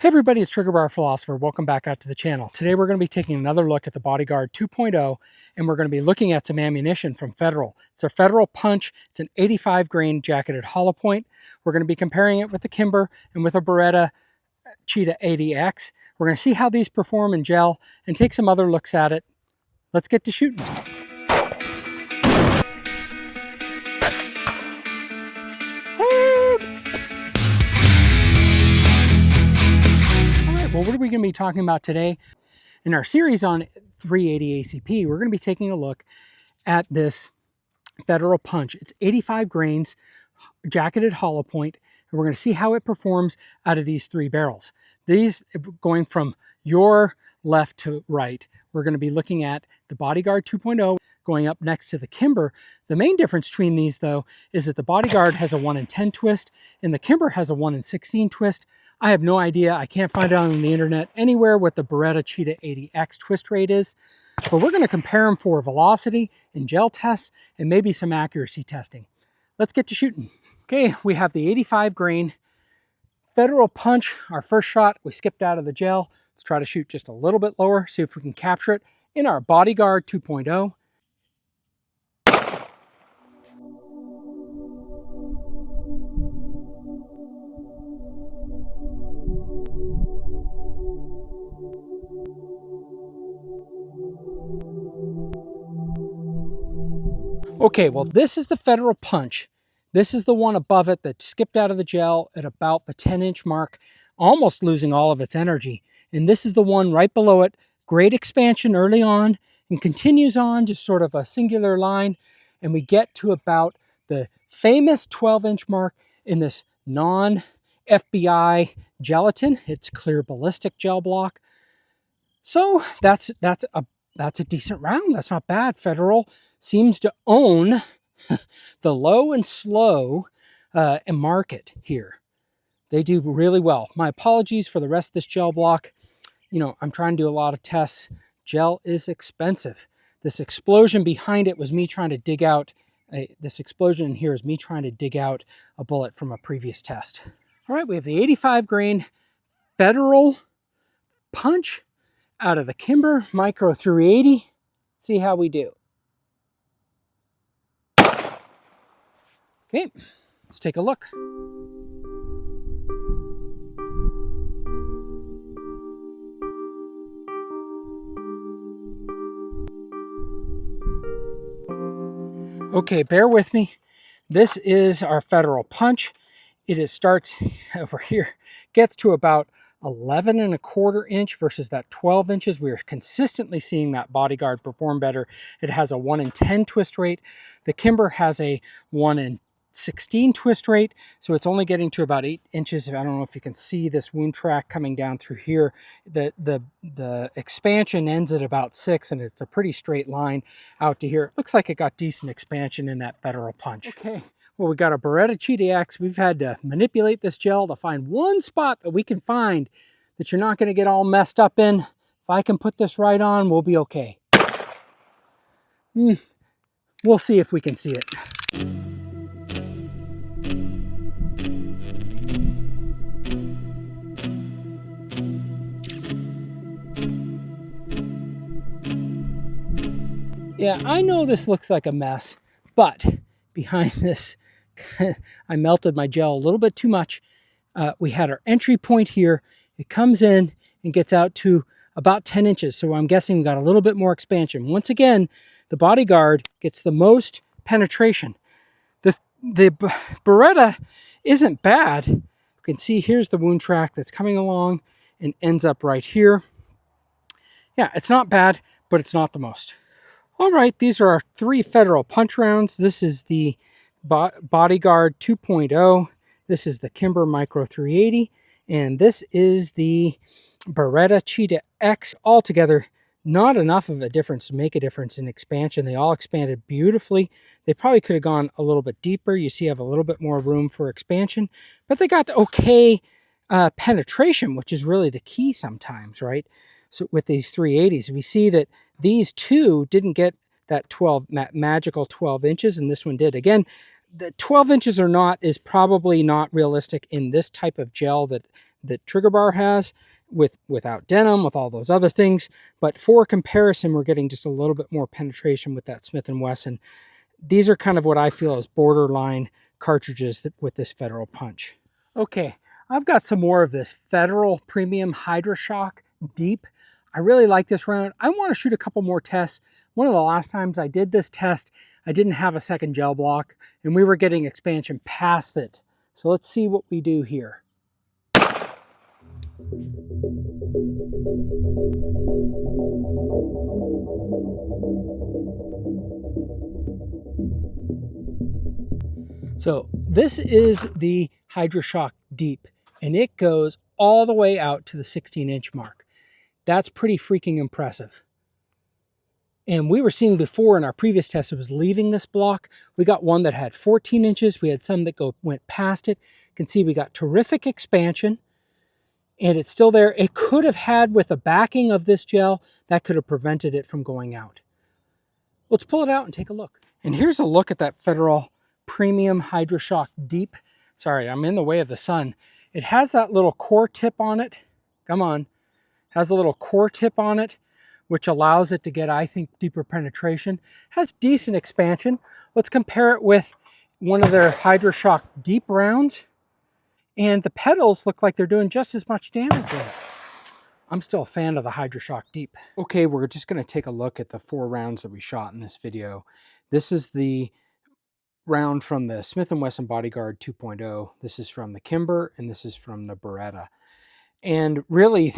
Hey everybody, it's Trigger Bar Philosopher. Welcome back out to the channel. Today we're going to be taking another look at the Bodyguard 2.0 and we're going to be looking at some ammunition from Federal. It's a Federal Punch. It's an 85 grain jacketed hollow point. We're going to be comparing it with the Kimber and with a Beretta Cheetah 80X. We're going to see how these perform in gel and take some other looks at it. Let's get to shooting. Well, what are we going to be talking about today? In our series on 380 ACP, we're going to be taking a look at this Federal Punch. It's 85 grains, jacketed hollow point, and we're going to see how it performs out of these three barrels. These, going from your left to right, we're going to be looking at the Bodyguard 2.0 going up next to the Kimber. The main difference between these, though, is that the Bodyguard has a 1 in 10 twist and the Kimber has a 1 in 16 twist. I have no idea. I can't find it on the internet anywhere what the Beretta Cheetah 80X twist rate is, but we're going to compare them for velocity and gel tests and maybe some accuracy testing. Let's get to shooting. Okay, we have the 85 grain Federal Punch. Our first shot, we skipped out of the gel. Let's try to shoot just a little bit lower, see if we can capture it in our Bodyguard 2.0. Okay, well, this is the Federal Punch. This is the one above it that skipped out of the gel at about the 10-inch mark, almost losing all of its energy. And this is the one right below it. Great expansion early on and continues on, just sort of a singular line. And we get to about the famous 12-inch mark in this non-FBI gelatin. It's clear ballistic gel block. So that's a decent round. That's not bad. Federal seems to own the low and slow market here. They do really well. My apologies for the rest of this gel block. You know, I'm trying to do a lot of tests. Gel is expensive. This explosion behind it was me trying to dig out, this explosion in here is me trying to dig out a bullet from a previous test. All right, we have the 85 grain Federal Punch out of the Kimber Micro 380. See how we do. Okay, let's take a look. Okay, bear with me. This is our Federal Punch. It starts over here, gets to about 11.25 inch versus that 12 inches. We are consistently seeing that Bodyguard perform better. It has a 1 in 10 twist rate. The Kimber has a 1 in 16 twist rate, so it's only getting to about 8 inches. I don't know if you can see this wound track coming down through here. The expansion ends at about 6, and it's a pretty straight line out to here. It looks like it got decent expansion in that Federal Punch. Okay, well, we got a Beretta Cheetah X. We've had to manipulate this gel to find one spot that we can find that you're not going to get all messed up in. If I can put this right on, we'll be okay. We'll see if we can see it. Yeah, I know this looks like a mess, but behind this, I melted my gel a little bit too much. We had our entry point here. It comes in and gets out to about 10 inches. So I'm guessing we got a little bit more expansion. Once again, the Bodyguard gets the most penetration. The Beretta isn't bad. You can see here's the wound track that's coming along and ends up right here. Yeah, it's not bad, but it's not the most. All right, these are our three Federal Punch rounds. This is the Bodyguard 2.0. This is the Kimber Micro 380. And this is the Beretta Cheetah X. Altogether, not enough of a difference to make a difference in expansion. They all expanded beautifully. They probably could have gone a little bit deeper. You see I have a little bit more room for expansion. But they got okay penetration, which is really the key sometimes, right? So with these 380s, we see that these two didn't get that magical 12 inches, and this one did. Again, the 12 inches or not is probably not realistic in this type of gel that that Trigger Bar has without denim, with all those other things. But for comparison, we're getting just a little bit more penetration with that Smith & Wesson. These are kind of what I feel is borderline cartridges with this Federal Punch. Okay, I've got some more of this Federal Premium Hydroshock Deep. I really like this round. I want to shoot a couple more tests. One of the last times I did this test, I didn't have a second gel block, and we were getting expansion past it. So let's see what we do here. So this is the Hydroshock Deep, and it goes all the way out to the 16-inch mark. That's pretty freaking impressive. And we were seeing before in our previous test, it was leaving this block. We got one that had 14 inches. We had some that went past it. You can see we got terrific expansion, and it's still there. It could have had, with the backing of this gel, that could have prevented it from going out. Let's pull it out and take a look. And here's a look at that Federal Premium Hydroshock Deep. Sorry, I'm in the way of the sun. It has that little core tip on it. Come on. Has a little core tip on it, which allows it to get, I think, deeper penetration. Has decent expansion. Let's compare it with one of their Hydroshock Deep rounds. And the pedals look like they're doing just as much damage in it. I'm still a fan of the Hydroshock Deep. Okay, we're just going to take a look at the 4 rounds that we shot in this video. This is the round from the Smith & Wesson Bodyguard 2.0. This is from the Kimber, and this is from the Beretta. And really,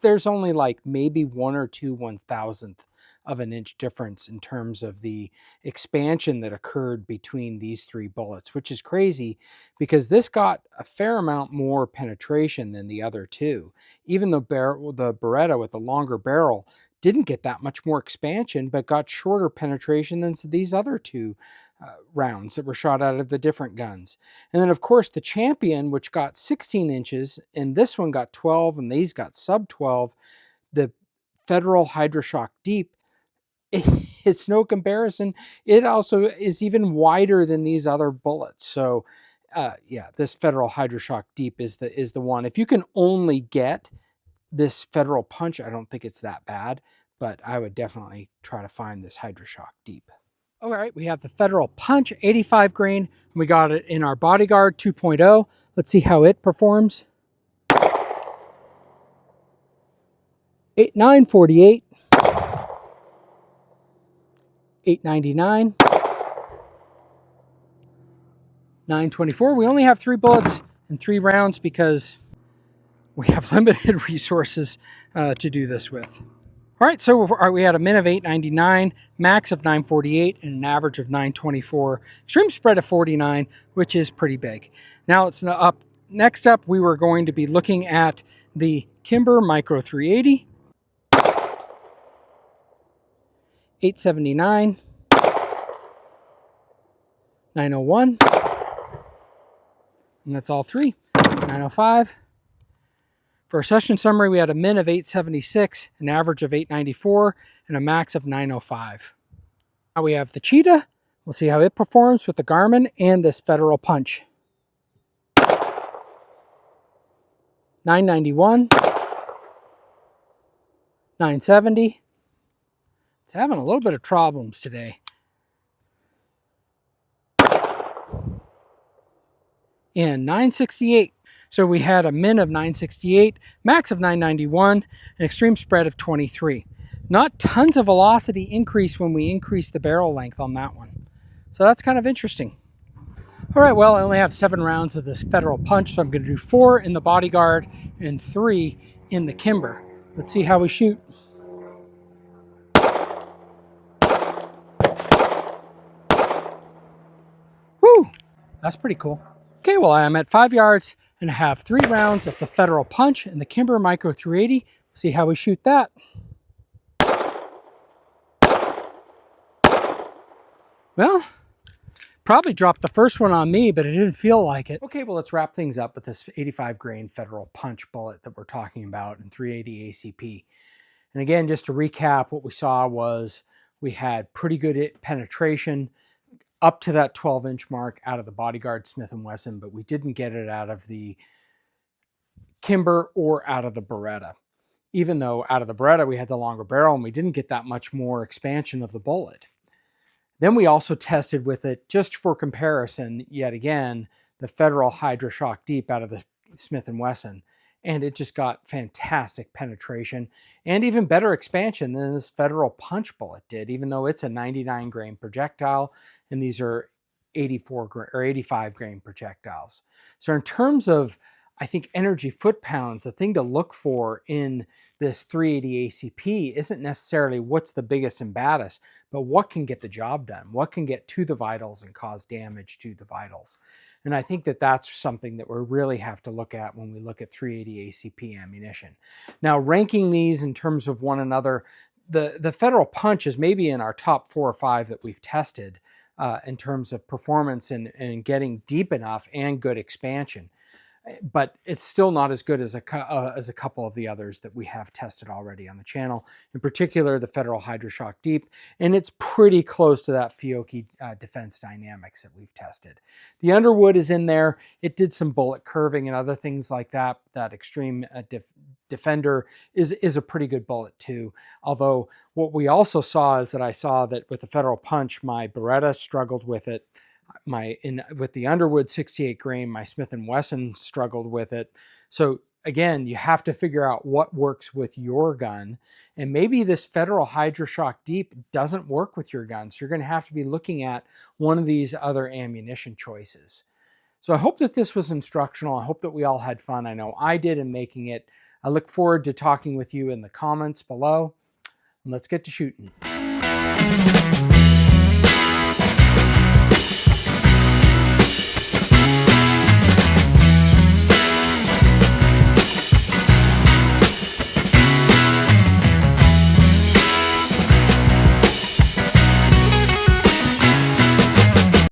there's only like maybe 1 or 2 1/1000th of an inch difference in terms of the expansion that occurred between these 3 bullets, which is crazy because this got a fair amount more penetration than the other 2. Even the Beretta with the longer barrel didn't get that much more expansion, but got shorter penetration than these other 2 rounds that were shot out of the different guns. And then of course the Champion, which got 16 inches, and this one got 12, and these got sub 12. The Federal Hydroshock Deep, it's no comparison. It also is even wider than these other bullets. So yeah, this Federal Hydroshock Deep is the one. If you can only get this Federal Punch, I don't think it's that bad, but I would definitely try to find this Hydroshock Deep. All right, we have the Federal Punch 85 grain. We got it in our Bodyguard 2.0. Let's see how it performs. 948, 899, 924. We only have 3 bullets and 3 rounds because we have limited resources to do this with. All right, so we had a min of 899, max of 948, and an average of 924. Extreme spread of 49, which is pretty big. Now it's up. Next up, we were going to be looking at the Kimber Micro 380, 879, 901, and that's all 3, 905. For a session summary, we had a min of 876, an average of 894, and a max of 905. Now we have the Cheetah. We'll see how it performs with the Garmin and this Federal Punch. 991, 970. It's having a little bit of problems today. And 968. So we had a min of 968, max of 991, an extreme spread of 23. Not tons of velocity increase when we increase the barrel length on that one. So that's kind of interesting. All right, well, I only have 7 rounds of this Federal Punch, so I'm going to do 4 in the Bodyguard and 3 in the Kimber. Let's see how we shoot. Woo! That's pretty cool. Okay, well, I'm at 5 yards and I have 3 rounds of the Federal Punch and the Kimber Micro 380. See how we shoot that. Well, probably dropped the first one on me, but it didn't feel like it. Okay, well, let's wrap things up with this 85 grain Federal Punch bullet that we're talking about in 380 ACP. And again, just to recap, what we saw was we had pretty good penetration up to that 12-inch mark out of the Bodyguard Smith & Wesson, but we didn't get it out of the Kimber or out of the Beretta. Even though out of the Beretta we had the longer barrel and we didn't get that much more expansion of the bullet. Then we also tested with it, just for comparison, yet again, the Federal Hydroshock Deep out of the Smith & Wesson. And it just got fantastic penetration and even better expansion than this Federal Punch bullet did, even though it's a 99 grain projectile and these are 84 or 85 grain projectiles. So in terms of, I think, energy foot-pounds, the thing to look for in this 380 ACP isn't necessarily what's the biggest and baddest, but what can get the job done, what can get to the vitals and cause damage to the vitals. And I think that that's something that we really have to look at when we look at 380 ACP ammunition. Now, ranking these in terms of one another, the Federal Punch is maybe in our top 4 or 5 that we've tested in terms of performance and getting deep enough and good expansion. But it's still not as good as a couple of the others that we have tested already on the channel, in particular the Federal Hydroshock Deep, and it's pretty close to that Fiocchi Defense Dynamics that we've tested. The Underwood is in there. It did some bullet curving and other things like that. That Extreme Defender is a pretty good bullet too. Although what we also saw is that I saw that with the Federal Punch, my Beretta struggled with it. With the Underwood 68 grain, my Smith & Wesson struggled with it. So again, you have to figure out what works with your gun. And maybe this Federal Hydroshock Deep doesn't work with your gun. So you're going to have to be looking at one of these other ammunition choices. So I hope that this was instructional. I hope that we all had fun. I know I did in making it. I look forward to talking with you in the comments below. And let's get to shooting.